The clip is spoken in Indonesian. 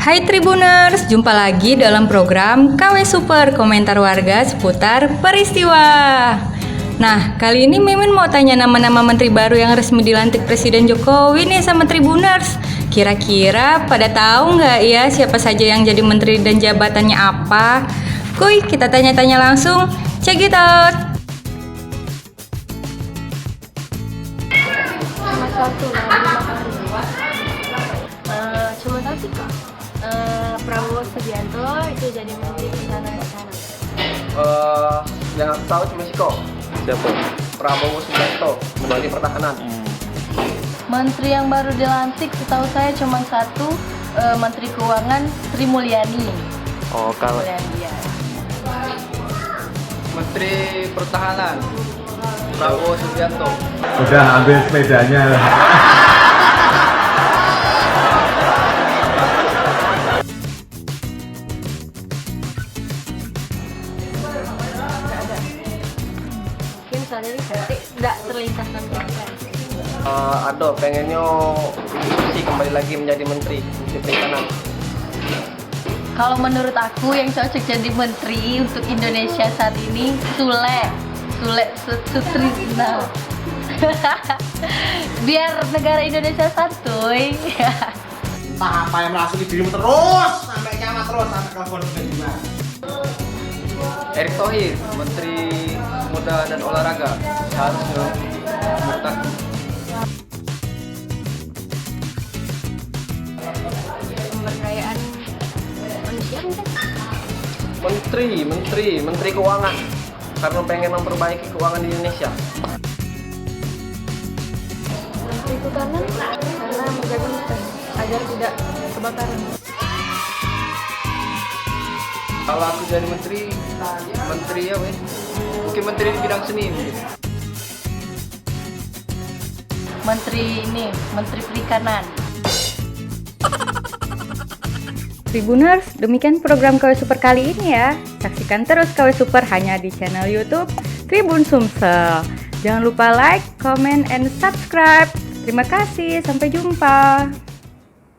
Hai Tribuners, jumpa lagi dalam program KW Super, komentar warga seputar peristiwa. Nah, kali ini Mimin mau tanya nama-nama menteri baru yang resmi dilantik Presiden Jokowi nih sama Tribuners. Kira-kira pada tahu nggak ya siapa saja yang jadi menteri dan jabatannya apa? Kuy, kita tanya-tanya langsung. Check it out! Cuma satu sih kak. Prabowo Subianto itu jadi menteri pertahanan sekarang. Yang aku tahu cuma Siko. Siapa? Prabowo Subianto, Menteri Pertahanan. Menteri yang baru dilantik setahu saya cuma satu, Menteri Keuangan Sri Mulyani. Oh, kalau Mulyani ya. Menteri Pertahanan Prabowo Subianto. udah ambil sepedanya. Mungkin saat ini tidak terlintas sampai. Aduh, pengennya sih kembali lagi menjadi Menteri Pertahanan. Kalau menurut aku yang cocok jadi menteri untuk Indonesia saat ini Sule Sutrisna. Biar negara Indonesia santuy. Entah apa yang merasuki dirimu terus sampai kiamat terus sampai telepon juga. Erick Thohir, Menteri Pemuda dan Olahraga. Seharusnya menurut aku. Pemberdayaan manusia mungkin. Menteri Keuangan. Karena pengen memperbaiki keuangan di Indonesia. Menteri Kehutanan karena menjaga hutan agar tidak kebakaran. Kalau aku jadi menteri ya weh. Mungkin menteri di bidang seni mungkin. Menteri Perikanan. Tribuners, demikian program KW Super kali ini ya. Saksikan terus KW Super hanya di channel YouTube Tribun Sumsel. Jangan lupa like, comment, and subscribe. Terima kasih, sampai jumpa.